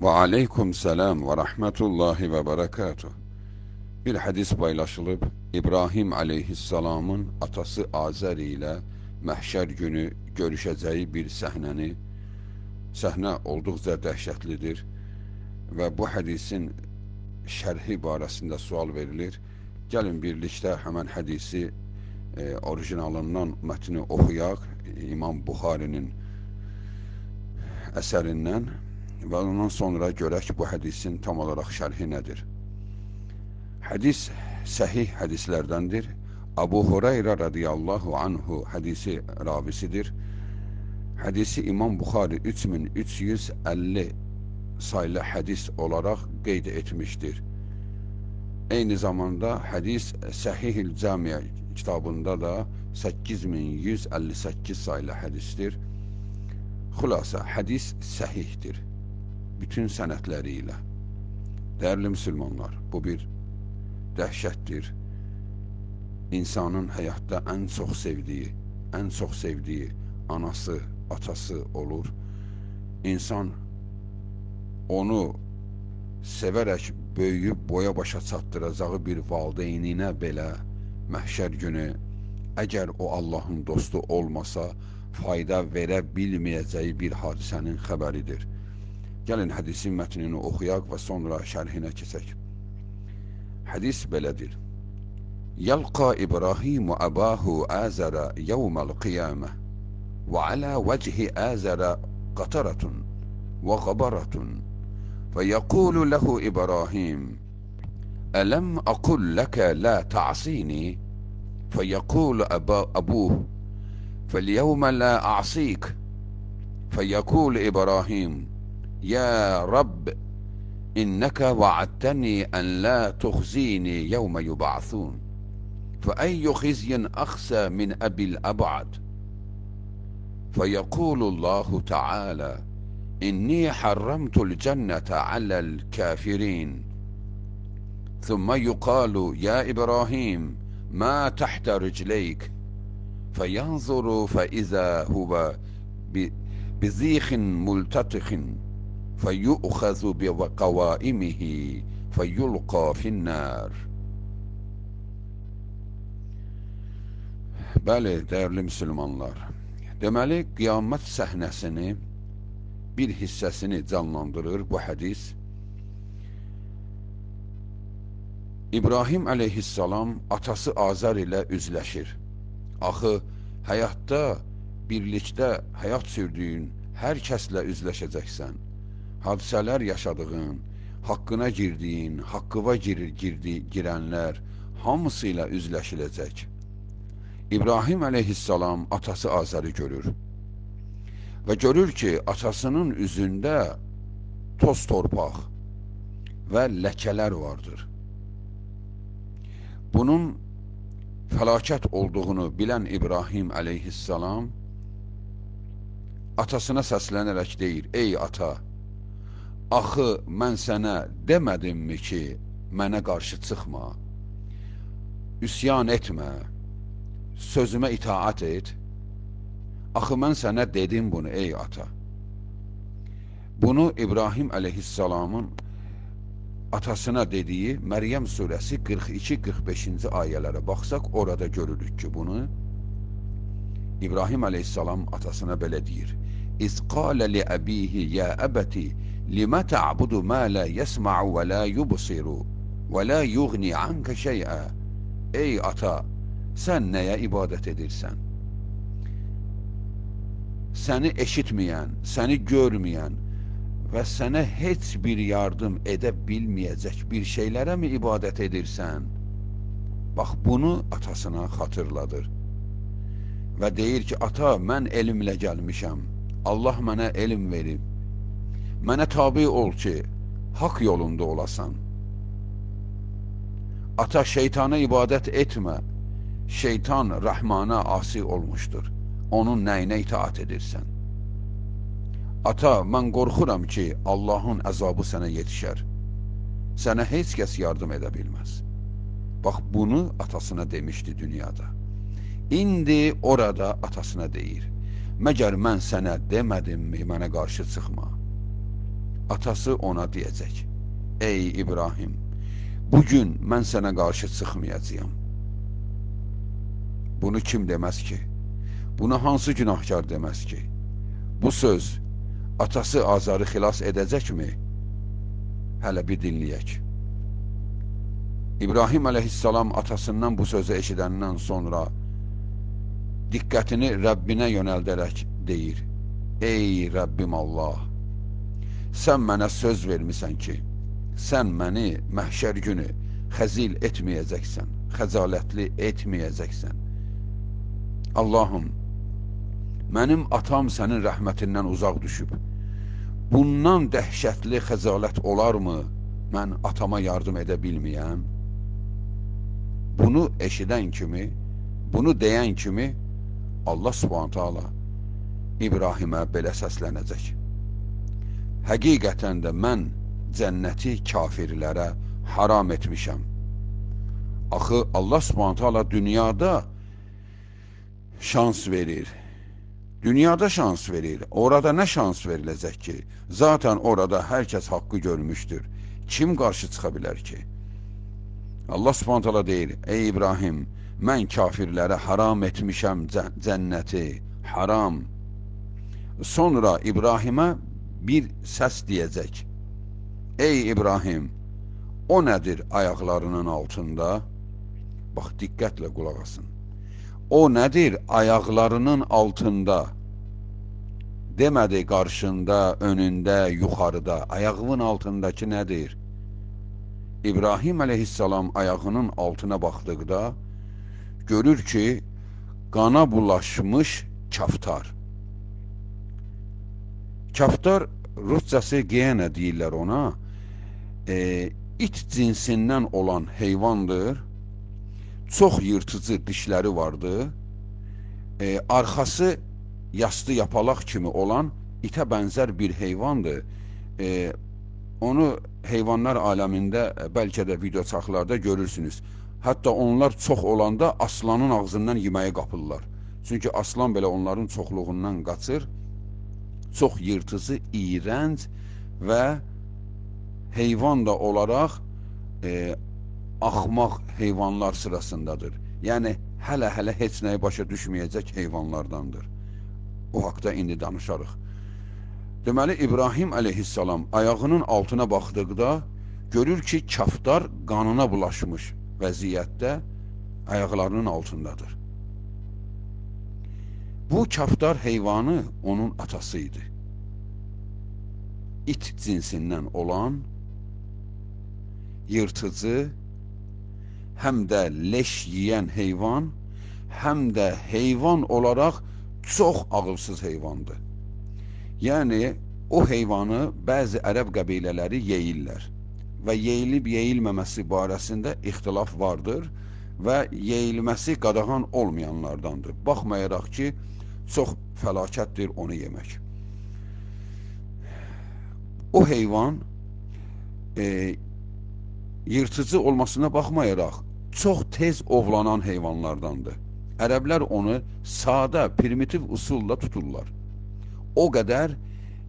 Ve aleyküm selam ve rahmetullahi ve berekatuh. Bir hadis paylaşılıb, İbrahim aleyhisselamın atası Azər ilə məhşər günü görüşəcəyi bir səhnə olduqca dəhşətlidir və bu hadisin şərhi barəsində sual verilir. Gəlin birlikdə həmən hadisi orijinalından mətni oxuyaq, İmam Buxarinin əsərindən və ondan sonra görək bu hadisin tam olaraq şərhi nədir. Hadis səhih hadislərdəndir. Abu Hureyre radiyallahu anhu hadisi ravisidir. Hadisi İmam Buxari 3350 sayılı hadis olaraq qeyd etmişdir. Eyni zamanda hadis Səhih-ül Camiə kitabında da 8158 sayılı hadisdir. Xulasa hadis səhihdir bütün sənədləri ilə. Dəyərli müsəlmanlar, bu bir dəhşətdir. İnsanın həyatda ən çox sevdiyi anası, atası olur. İnsan onu sevərək böyüyüb boya başa çatdıracağı bir valideyninə belə məhşər günü əgər o Allahın dostu olmasa fayda verə bilməyəcəyi bir hadisənin xəbəridir. Gəlin hadisin mətnini oxuyaq və sonra şərhinə keçək. Hadis belədir. Yalqa İbrahimu əbahu Azərə yevməl qiyamə və alə vəchi Azərə qataratun və qabaratun və yəqulu ləhu İbrahim ələm aqul ləkə la ta'sini fəyəqulu əbuh fəlyevmə la a'sik fəyəqulu İbrahim يا رب إنك وعدتني أن لا تخزيني يوم يبعثون فأي خزي أخسى من أبي الأبعد فيقول الله تعالى إني حرمت الجنة على الكافرين ثم يقال يا إبراهيم ما تحت رجليك فينظر فإذا هو بزيخ ملتطخ فَيُؤْخَذُ بِقَوَائِمِهِ فَيُلْقَى فِي النَّارِ. Bəli, dəyərli müsəlmanlar, deməli, qiyamət səhnəsini, bir hissəsini canlandırır bu hədis. İbrahim aleyhissalam atası Azər ilə üzləşir. Axı, həyatda, birlikdə həyat sürdüyün hər kəslə üzləşəcəksən. Hadisələr yaşadığın, haqqına girdiyin, haqqıva girənlər hamısı ilə üzləşiləcək. İbrahim aleyhissalam atası Azəri görür və görür ki, atasının üzündə toz torpaq və ləkələr vardır. Bunun fəlakət olduğunu bilən İbrahim aleyhissalam atasına səslənərək deyir, ey ata, axı mən sənə demədimmi ki, mənə qarşı çıxma, üsyan etmə, sözümə itaat et. Axı mən sənə dedim bunu ey ata. Bunu İbrahim aleyhissalamın atasına dediyi Məryəm surəsi 42-45-ci ayələrə baxsaq, orada görürük ki, bunu İbrahim aleyhissalam atasına belə deyir. İz qalə li əbihi ya əbəti لِمَا تَعْبُدُ مَا لَا يَسْمَعُ وَلَا يُبْصِرُ وَلَا يُغْنِ عَنْكَ شَيْئًا. Ey ata, sən nəyə ibadət edirsən? Səni eşitməyən, səni görməyən və sənə heç bir yardım edə bilməyəcək bir şeylərə mi ibadət edirsən? Bax, bunu atasına xatırladır və deyir ki, ata, mən elmlə gəlmişəm, Allah mənə elm verib, mənə tabi ol ki, haqq yolunda olasan. Ata, şeytana ibadət etmə, şeytan Rəhmana asi olmuşdur, onun nəyinə itaat edirsən? Ata, mən qorxuram ki, Allahın əzabı sənə yetişər, sənə heç kəs yardım edə bilməz. Bax, bunu atasına demişdi dünyada. İndi orada atasına deyir, məgər mən sənə demədimmi mənə qarşı çıxma? Atası ona deyəcək: ey İbrahim, bugün mən sənə qarşı çıxmayacağam. Bunu kim deməz ki? Bunu hansı günahkar deməz ki? Bu söz atası Azarı xilas edəcəkmi? Hələ bir dinləyək. İbrahim əleyhissalam atasından bu sözü eşidəndən sonra diqqətini Rəbbinə yönəldərək deyir: ey Rəbbim Allah, sən mənə söz vermisən ki, sən məni məhşər günü xəzil etməyəcəksən, xəcalətli etməyəcəksən. Allahım, mənim atam sənin rəhmətindən uzaq düşüb. Bundan dəhşətli xəcalət olarmı mən atama yardım edə bilməyəm? Bunu eşidən kimi, bunu deyən kimi Allah Subhanahu taala İbrahimə belə səslənəcək: həqiqətən də mən cənnəti kafirlərə haram etmişəm. Axı Allah Subhanahu taala dünyada şans verir. Dünyada şans verir. Orada nə şans veriləcək ki? Zaten orada hər kəs haqqı görmüşdür. Kim qarşı çıxa bilər ki? Allah Subhanahu taala deyir: ey İbrahim, mən kafirlərə haram etmişəm cənnəti, haram. Sonra İbrahimə bir səs deyəcək: ey İbrahim, o nədir ayaqlarının altında? Bax, diqqətlə qulaq asın. O nədir ayaqlarının altında? Demədi qarşında, önündə, yuxarıda. Ayağının altındakı nədir? İbrahim əleyhissalam ayağının altına baxdıqda görür ki, qana bulaşmış kaftar. Kaftar ruscası geyənə deyirlər ona. İt cinsindən olan heyvandır. Çox yırtıcı dişləri vardı. Arxası yastı yapalaq kimi olan itə bənzər bir heyvandır. Onu heyvanlar aləmində bəlkə də video çaxlarda görürsünüz. Hətta onlar çox olanda aslanın ağzından yeməyə qapırlar. Çünki aslan belə onların çoxluğundan qaçır. Çox yırtıcı, iyrənc və heyvan da olaraq axmaq heyvanlar sırasındadır. Yəni hələ heç nəyi başa düşməyəcək heyvanlardandır. O haqda indi danışarıq. Deməli, İbrahim əleyhissalam ayağının altına baxdıqda görür ki, kaftar qanına bulaşmış vəziyyətdə ayaqlarının altındadır. Bu kaftar heyvanı onun atası idi. İt cinsindən olan, yırtıcı, həm də leş yiyən heyvan, həm də heyvan olaraq çox ağılsız heyvandır. Yəni, o heyvanı bəzi ərəb qəbilələri yeyirlər və yeyilib yeyilməməsi barəsində ixtilaf vardır və yeyilməsi qadağan olmayanlardandır. Baxmayaraq ki, çox fəlakətdir onu yemək. O heyvan yırtıcı olmasına baxmayaraq çox tez ovlanan heyvanlardandır. Ərəblər onu sadə, primitiv usulla tuturlar. O qədər,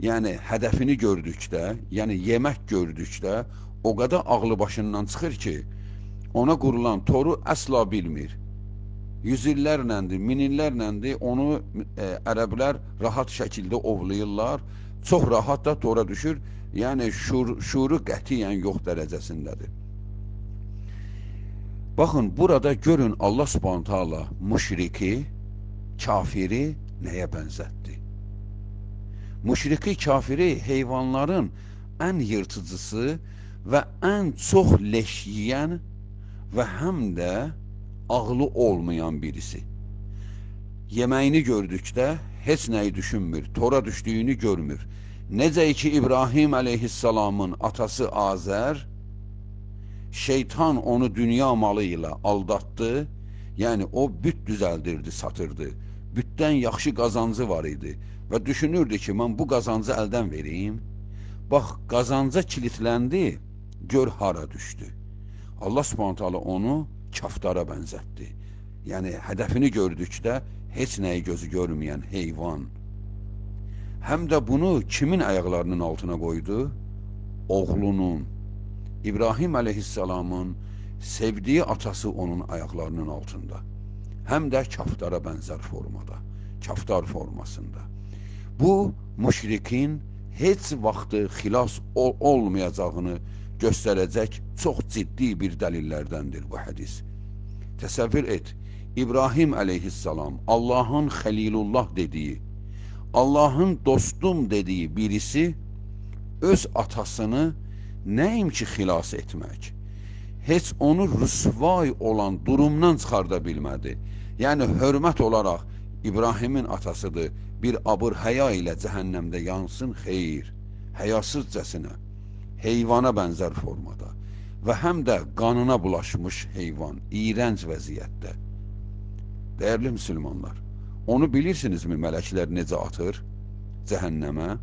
yəni hədəfini gördükdə, yəni yemək gördükdə o qədər ağlı başından çıxır ki, ona qurulan toru əsla bilmir. Yüzillərləndir, minillərləndir, onu ərəblər rahat şəkildə ovlayırlar, çox rahat da tora düşür, yəni şuuru qətiyyən yox dərəcəsindədir. Baxın, burada görün Allah Subhanahu taala müşriki, kafiri nəyə bənzətdi? Müşriki, kafiri heyvanların ən yırtıcısı və ən çox leş yiyən və həm də ağlı olmayan birisi. Yeməyini gördükdə heç nəyi düşünmür, tora düşdüyünü görmür. Necə ki İbrahim əleyhissalamın atası Azər, şeytan onu dünya malı ilə aldatdı, yəni o büt düzəldirdi, satırdı. Bütdən yaxşı qazancı var idi və düşünürdü ki, mən bu qazancı əldən vereyim. Bax, qazanca kilitləndi, gör hara düşdü. Allah Subhanahu taala onu kaftara bənzətdi. Yəni, hədəfini gördükdə heç nəyi gözü görməyən heyvan. Həm də bunu kimin ayaqlarının altına qoydu? Oğlunun, İbrahim əleyhissalamın sevdiyi atası onun ayaqlarının altında. Həm də kaftara bənzər formada, kaftar formasında. Bu, müşrikin heç vaxtı xilas olmayacağını göstərəcək çox ciddi bir dəlillərdəndir bu hədis. Təsəvvür et, İbrahim əleyhissalam, Allahın Xəlilullah dediyi, Allahın dostum dediyi birisi öz atasını nəinki xilas etmək, heç onu rüsvay olan durumdan çıxarda bilmədi. Yəni, hörmət olaraq İbrahimin atasıdır, bir abır həya ilə cəhənnəmdə yansın, xeyr, həyasızcəsinə, heyvana bənzər formada və həm də qanına bulaşmış heyvan, iyrənc vəziyyətdə. Dəyərli müsəlmanlar, onu bilirsinizmi mələklər necə atır cəhənnəmə?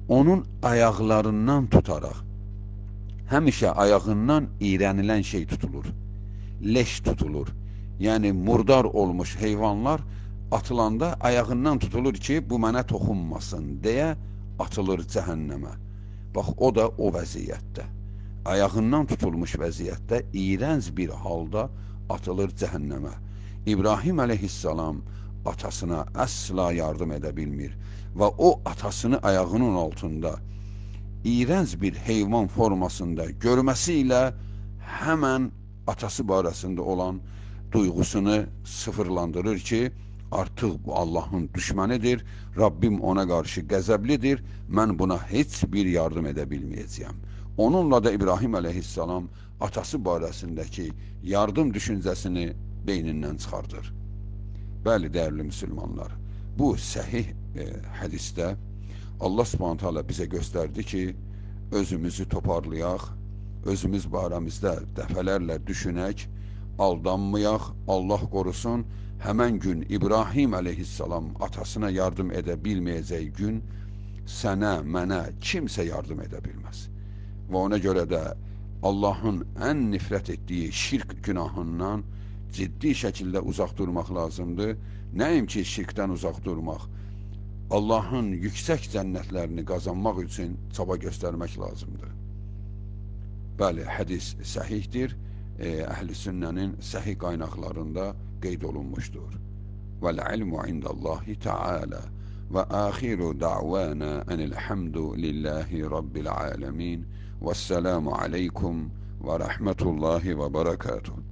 Onun ayaqlarından tutaraq, həmişə ayağından iyrənilən şey tutulur, leş tutulur. Yəni, murdar olmuş heyvanlar atılanda ayağından tutulur ki, bu mənə toxunmasın deyə atılır cəhənnəmə. Bax, o da o vəziyyətdə, ayağından tutulmuş vəziyyətdə, iyrənc bir halda atılır cəhənnəmə. İbrahim əleyhissalam atasına əsla yardım edə bilmir və o atasını ayağının altında iyrənc bir heyvan formasında görməsi ilə həmən atası barəsində olan duyğusunu sıfırlandırır ki, artıq bu Allahın düşmənidir, Rabbim ona qarşı qəzəblidir, mən buna heç bir yardım edə bilməyəcəyəm. Onunla da İbrahim əleyhissalam atası barəsindəki yardım düşüncəsini beynindən çıxardır. Bəli, dəyərli müsəlmanlar, bu səhih hədisdə Allah Subhanahu taala bizə göstərdi ki, özümüzü toparlayaq, özümüz barəmizdə dəfələrlə düşünək, aldanmayaq, Allah qorusun, həmən gün İbrahim əleyhissalam atasına yardım edə bilməyəcək gün sənə, mənə kimsə yardım edə bilməz. Və ona görə də Allahın ən nifrət etdiyi şirk günahından ciddi şəkildə uzaq durmaq lazımdır. Nəinki şirkdən uzaq durmaq, Allahın yüksək cənnətlərini qazanmaq üçün çaba göstərmək lazımdır. Bəli, hədis səhihdir, əhl-i sünnənin səhih qaynaqlarında qeyd olunmuşdur. Vəl-ilmu indallahi ta'ala və axiru da'vana enilhamdu lillahi rabbil alemin və səlamu aleykum və rəhmətullahi və barakatuhu.